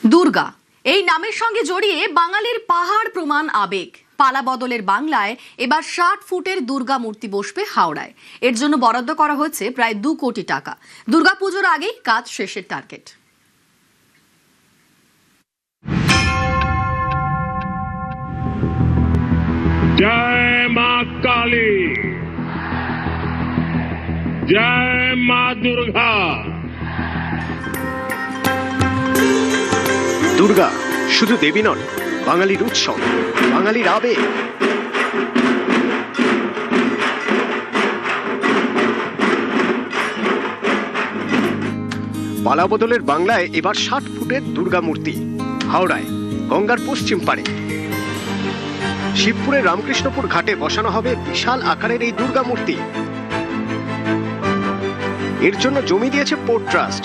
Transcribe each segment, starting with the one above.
দুর্গা এই নামের সঙ্গে জড়িয়ে বাঙালির পাহাড় প্রমাণ আবেগ। পালা বদলের বাংলায় এবার ৬০ ফুটের দুর্গা মূর্তি বসবে হাওড়ায়। এর জন্য বরাদ্দ করা হয়েছে প্রায় ২ কোটি টাকা। দুর্গাপুজোর আগেই কাজ শেষের টার্গেট। जय मां काली, जय मां दुर्गा। দুর্গা শুধু দেবী নন, বাঙালির উৎসব, বাঙালির আবেগ। পালা বদলের বাংলায় এবার ৬০ ফুটের দুর্গা মূর্তি হাওড়ায় গঙ্গার পশ্চিম পাড়ে। শিবপুরের রামকৃষ্ণপুর ঘাটে বসানো হবে বিশাল আকারের এই দুর্গা মূর্তি। এর জন্য জমি দিয়েছে পোর্ট ট্রাস্ট।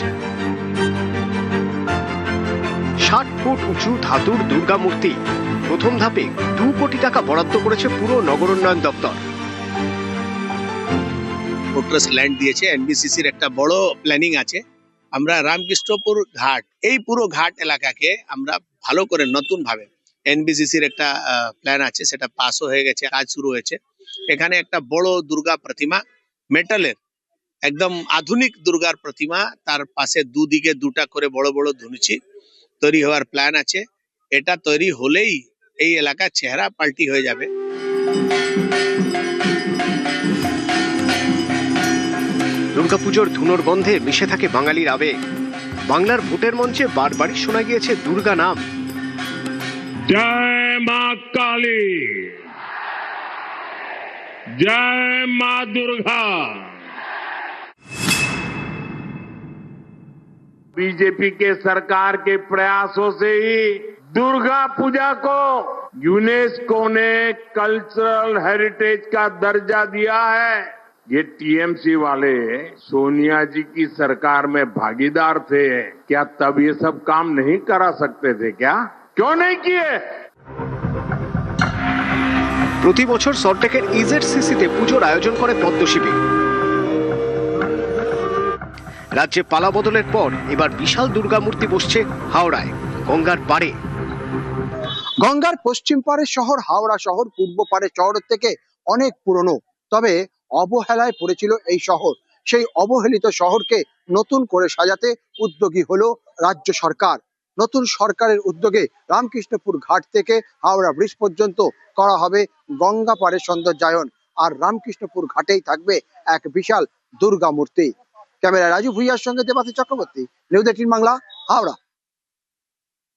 ৬০ ফুট উঁচু ধাতুর দুর্গা মূর্তি প্রথম ধাপে ২ কোটি টাকা বরাদ্দ করেছে পুরো নগর উন্নয়ন দপ্তর। পোর্ট ট্রাস্ট ল্যান্ড দিয়েছে, এনবিসিসির একটা বড় প্ল্যানিং আছে। আমরা রামকৃষ্ণপুর ঘাট, এই পুরো ঘাট এলাকাকে আমরা ভালো করে নতুন ভাবে, এনবিসিসির একটা প্ল্যান আছে, সেটা পাসও হয়ে গেছে, কাজ শুরু হয়েছে। এখানে একটা বড় দুর্গা প্রতিমা, মেটালের একদম আধুনিক দুর্গার প্রতিমা, তার পাশে দুদিকে দুটা করে বড় বড় ধনুচি তৈরি হওয়ার প্ল্যান আছে। এটা তৈরি হলেই এই এলাকার চেহারা পাল্টি হয়ে যাবে। দুর্গাপুজোর ধুনোর গন্ধে মিশে থাকে বাঙালির আবেগ। বাংলার ভোটের মঞ্চে বারবারই শোনা গিয়েছে দুর্গা নাম। जय मां काली, जय मां दुर्गा। बीजेपी के सरकार के प्रयासों से ही दुर्गा पूजा को यूनेस्को ने कल्चरल हेरिटेज का दर्जा दिया है। ये टीएमसी वाले सोनिया जी की सरकार में भागीदार थे, क्या तब ये सब काम नहीं करा सकते थे? क्या क्यों नहीं किए? প্রতি বছর সল্টলেকের ইজেডসিসিতে পুজোর আয়োজন করে পদ্ম শিবির। রাজ্যে পালা বদলের পর এবার বিশাল দুর্গা মূর্তি বসছে হাওড়ায় গঙ্গার পাড়ে। গঙ্গার পশ্চিম পাড়ের শহর হাওড়া শহর পূর্ব পাড়ের শহরের থেকে অনেক পুরনো, তবে অবহেলায় পড়েছিল এই শহর। সেই অবহেলিত শহরকে নতুন করে সাজাতে উদ্যোগী হলো রাজ্য সরকার। নতুন সরকারের উদ্যোগে রামকৃষ্ণপুর ঘাট থেকে হাওড়া ব্রিজ পর্যন্ত করা হবে গঙ্গা পাড়ের সৌন্দর্যায়ন, আর রামকৃষ্ণপুর ঘাটেই থাকবে এক বিশাল দুর্গা মূর্তি। ক্যামেরা রাজু ভুইয়ার সঙ্গে দেবাশিস চক্রবর্তী, নিউজ 18 বাংলা, হাওড়া।